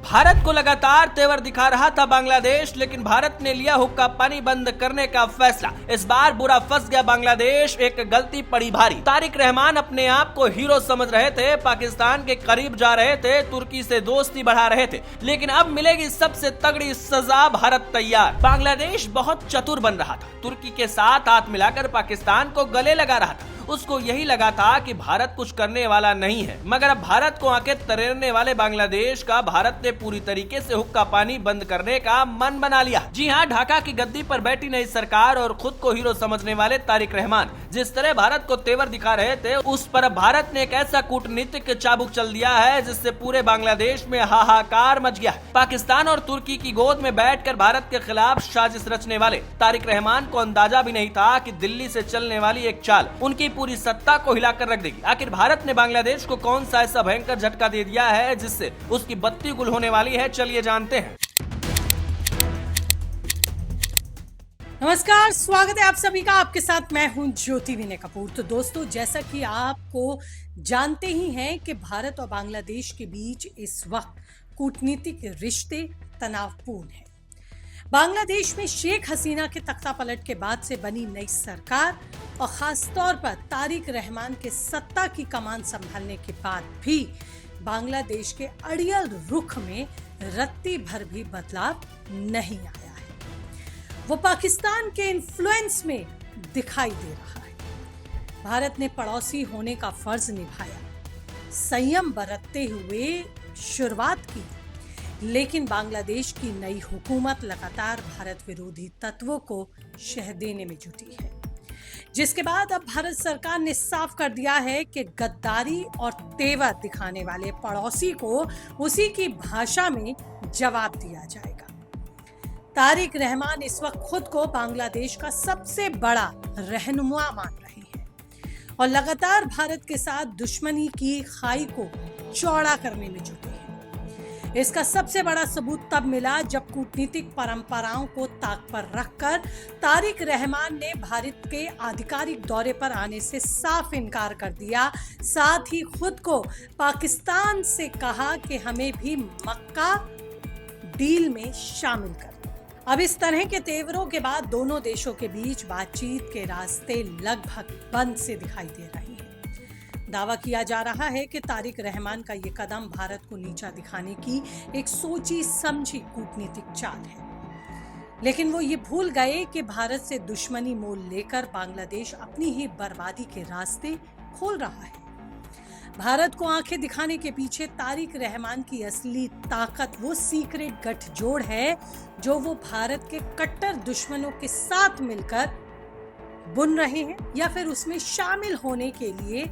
भारत को लगातार तेवर दिखा रहा था बांग्लादेश, लेकिन भारत ने लिया हुक्का पानी बंद करने का फैसला। इस बार बुरा फंस गया बांग्लादेश, एक गलती पड़ी भारी। तारिक रहमान अपने आप को हीरो समझ रहे थे, पाकिस्तान के करीब जा रहे थे, तुर्की से दोस्ती बढ़ा रहे थे, लेकिन अब मिलेगी सबसे तगड़ी सजा। भारत तैयार। बांग्लादेश बहुत चतुर बन रहा था, तुर्की के साथ हाथ मिलाकर पाकिस्तान को गले लगा रहा था। उसको यही लगा था कि भारत कुछ करने वाला नहीं है, मगर अब भारत को आंखें तरेरने वाले बांग्लादेश का भारत ने पूरी तरीके से हुक्का पानी बंद करने का मन बना लिया। जी हां, ढाका की गद्दी पर बैठी नई सरकार और खुद को हीरो समझने वाले तारिक रहमान जिस तरह भारत को तेवर दिखा रहे थे, उस पर भारत ने एक ऐसा कूटनीतिक चाबुक चल दिया है जिससे पूरे बांग्लादेश में हाहाकार मच गया है। पाकिस्तान और तुर्की की गोद में बैठकर भारत के खिलाफ साजिश रचने वाले तारिक रहमान को अंदाजा भी नहीं था कि दिल्ली से चलने वाली एक चाल उनकी पूरी सत्ता को हिलाकर रख देगी। आखिर भारत ने बांग्लादेश को कौन सा ऐसा भयंकर झटका दे दिया है जिससे उसकी बत्ती गुल होने वाली है, चलिए जानते हैं। नमस्कार, स्वागत है आप सभी का। आपके साथ मैं हूं ज्योति विनय कपूर। तो दोस्तों, जैसा कि आपको जानते ही हैं कि भारत और बांग्लादेश के बीच इस वक्त कूटनीतिक रिश्ते तनावपूर्ण हैं। बांग्लादेश में शेख हसीना के तख्ता पलट के बाद से बनी नई सरकार और खास तौर पर तारिक रहमान के सत्ता की कमान संभालने के बाद भी बांग्लादेश के अड़ियल रुख में रत्ती भर भी बदलाव नहीं आया है। वो पाकिस्तान के इन्फ्लुएंस में दिखाई दे रहा है। भारत ने पड़ोसी होने का फर्ज निभाया, संयम बरतते हुए शुरुआत की, लेकिन बांग्लादेश की नई हुकूमत लगातार भारत विरोधी तत्वों को शह देने में जुटी है, जिसके बाद अब भारत सरकार ने साफ कर दिया है कि गद्दारी और तेवर दिखाने वाले पड़ोसी को उसी की भाषा में जवाब दिया जाएगा। तारिक रहमान इस वक्त खुद को बांग्लादेश का सबसे बड़ा रहनुमा मान रहे हैं और लगातार भारत के साथ दुश्मनी की खाई को चौड़ा करने में जुटे हैं। इसका सबसे बड़ा सबूत तब मिला जब कूटनीतिक परंपराओं को ताक पर रखकर तारिक रहमान ने भारत के आधिकारिक दौरे पर आने से साफ इनकार कर दिया। साथ ही खुद को पाकिस्तान से कहा कि हमें भी मक्का डील में शामिल कर। अब इस तरह के तेवरों के बाद दोनों देशों के बीच बातचीत के रास्ते लगभग बंद से दिखाई दे रहे हैं। दावा किया जा रहा है कि तारिक रहमान का ये कदम भारत को नीचा दिखाने की एक सोची समझी कूटनीतिक चाल है, लेकिन वो ये भूल गए कि भारत से दुश्मनी मोल लेकर बांग्लादेश अपनी ही बर्बादी के रास्ते खोल रहा है। भारत को आंखें दिखाने के पीछे तारिक रहमान की असली ताकत वो सीक्रेट गठजोड़ है जो वो भारत के कट्टर दुश्मनों के साथ मिलकर बुन रहे हैं या फिर उसमें शामिल होने के लिए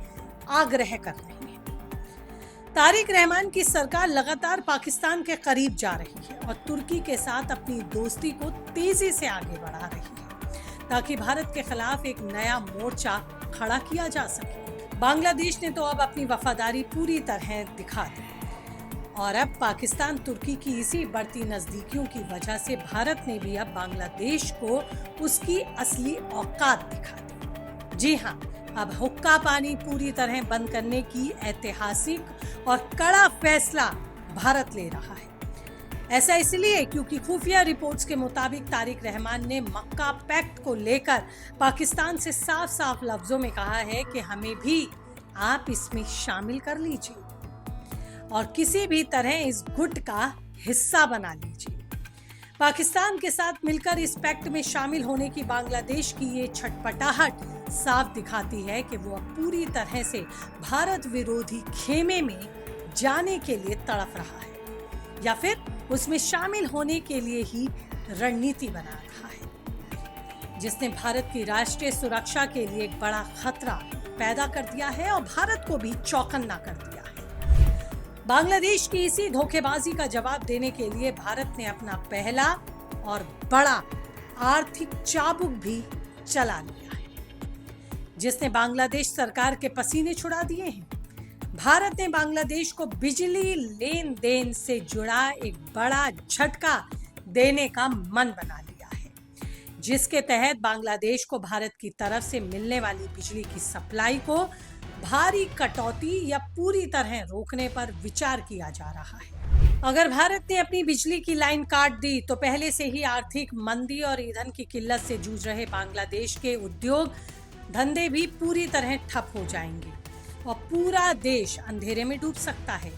आग्रह कर रही है। तारिक रहमान की सरकार लगातार पाकिस्तान के करीब जा रही है और तुर्की के साथ अपनी दोस्ती को तेजी से आगे बढ़ा रही है ताकि भारत के खिलाफ एक नया मोर्चा खड़ा किया जा सके। बांग्लादेश ने तो अब अपनी वफादारी पूरी तरह दिखा दी और अब पाकिस्तान तुर्की की इसी बढ़ती नजदीकियों की वजह से भारत ने भी अब बांग्लादेश को उसकी असली औकात दिखा दी। जी हाँ, अब हुक्का पानी पूरी तरह बंद करने की ऐतिहासिक और कड़ा फैसला भारत ले रहा है। ऐसा इसलिए क्योंकि खुफिया रिपोर्ट्स के मुताबिक तारिक रहमान ने मक्का पैक्ट को लेकर पाकिस्तान से साफ साफ लफ्जों में कहा है कि हमें भी आप इसमें शामिल कर लीजिए और किसी भी तरह इस गुट का हिस्सा बना लीजिए। पाकिस्तान के साथ मिलकर इस पैक्ट में शामिल होने की बांग्लादेश की ये छटपटाहट साफ दिखाती है कि वो अब पूरी तरह से भारत विरोधी खेमे में जाने के लिए तड़प रहा है या फिर उसमें शामिल होने के लिए ही रणनीति बना रहा है, जिसने भारत की राष्ट्रीय सुरक्षा के लिए एक बड़ा खतरा पैदा कर दिया है और भारत को भी चौकन्ना कर दिया है। बांग्लादेश की इसी धोखेबाजी का जवाब देने के लिए भारत ने अपना पहला और बड़ा आर्थिक चाबुक भी चला लिया है, जिसने बांग्लादेश सरकार के पसीने छुड़ा दिए हैं। भारत ने बांग्लादेश को बिजली लेन देन से जुड़ा एक बड़ा झटका देने का मन बना लिया है, जिसके तहत बांग्लादेश को भारत की तरफ से मिलने वाली बिजली की सप्लाई को भारी कटौती या पूरी तरह रोकने पर विचार किया जा रहा है। अगर भारत ने अपनी बिजली की लाइन काट दी तो पहले से ही आर्थिक मंदी और ईंधन की किल्लत से जूझ रहे बांग्लादेश के उद्योग धंधे भी पूरी तरह ठप हो जाएंगे और पूरा देश अंधेरे में डूब सकता है।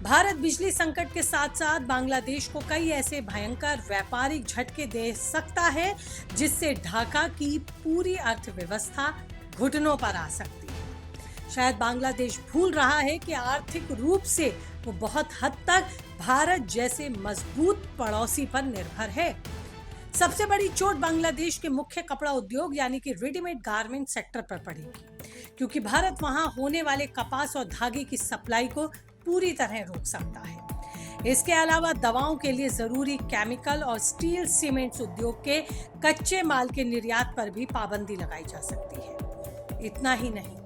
भारत बिजली संकट के साथ साथ बांग्लादेश को कई ऐसे भयंकर व्यापारिक झटके दे सकता है जिससे ढाका की पूरी अर्थव्यवस्था घुटनों पर आ सकती है। शायद बांग्लादेश भूल रहा है कि आर्थिक रूप से वो बहुत हद तक भारत जैसे मजबूत पड़ोसी पर निर्भर है। सबसे बड़ी चोट बांग्लादेश के मुख्य कपड़ा उद्योग यानी कि रेडीमेड गारमेंट सेक्टर पर पड़ेगी, क्योंकि भारत वहां होने वाले कपास और धागे की सप्लाई को पूरी तरह रोक सकता है। इसके अलावा दवाओं के लिए जरूरी केमिकल और स्टील सीमेंट्स उद्योग के कच्चे माल के निर्यात पर भी पाबंदी लगाई जा सकती है। इतना ही नहीं,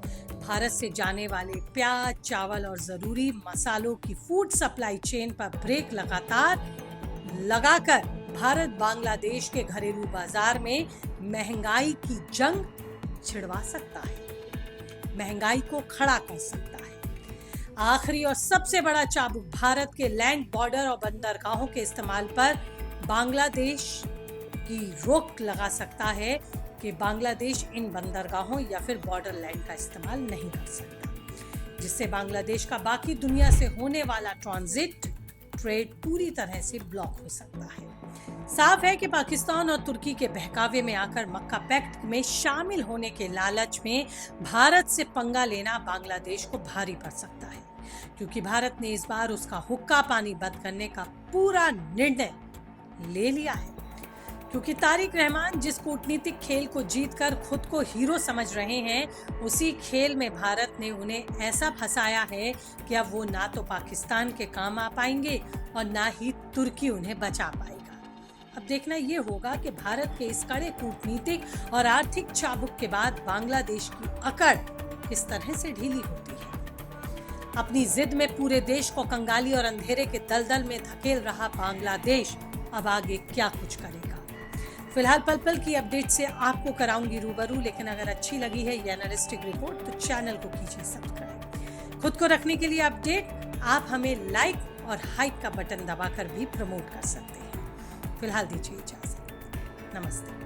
भारत से जाने वाले प्याज, चावल और जरूरी मसालों की फूड सप्लाई चेन पर ब्रेक लगाकर भारत बांग्लादेश के घरेलू बाजार में महंगाई की जंग छिड़वा सकता है, महंगाई को खड़ा कर सकता है। आखिरी और सबसे बड़ा चाबुक भारत के लैंड बॉर्डर और बंदरगाहों के इस्तेमाल पर बांग्लादेश की रोक लगा सकता है कि बांग्लादेश इन बंदरगाहों या फिर बॉर्डर लैंड का इस्तेमाल नहीं कर सकता, जिससे बांग्लादेश का बाकी दुनिया से होने वाला ट्रांजिट ट्रेड पूरी तरह से ब्लॉक हो सकता है। साफ है कि पाकिस्तान और तुर्की के बहकावे में आकर मक्का पैक्ट में शामिल होने के लालच में भारत से पंगा लेना बांग्लादेश को भारी पड़ सकता है, क्योंकि भारत ने इस बार उसका हुक्का पानी बंद करने का पूरा निर्णय ले लिया है। क्योंकि तारिक रहमान जिस कूटनीतिक खेल को जीतकर खुद को हीरो समझ रहे हैं, उसी खेल में भारत ने उन्हें ऐसा फंसाया है कि अब वो ना तो पाकिस्तान के काम आ पाएंगे और ना ही तुर्की उन्हें बचा पाएगा। अब देखना ये होगा कि भारत के इस कड़े कूटनीतिक और आर्थिक चाबुक के बाद बांग्लादेश की अकड़ किस तरह से ढीली होती है। अपनी जिद में पूरे देश को कंगाली और अंधेरे के दलदल में धकेल रहा बांग्लादेश अब आगे क्या कुछ करेगा। फिलहाल पल पल की अपडेट से आपको कराऊंगी रूबरू, लेकिन अगर अच्छी लगी है ये एनालिस्टिक रिपोर्ट तो चैनल को कीजिए सब्सक्राइब। खुद को रखने के लिए अपडेट आप हमें लाइक और हाइप का बटन दबाकर भी प्रमोट कर सकते हैं। फिलहाल दीजिए इजाजत, नमस्ते।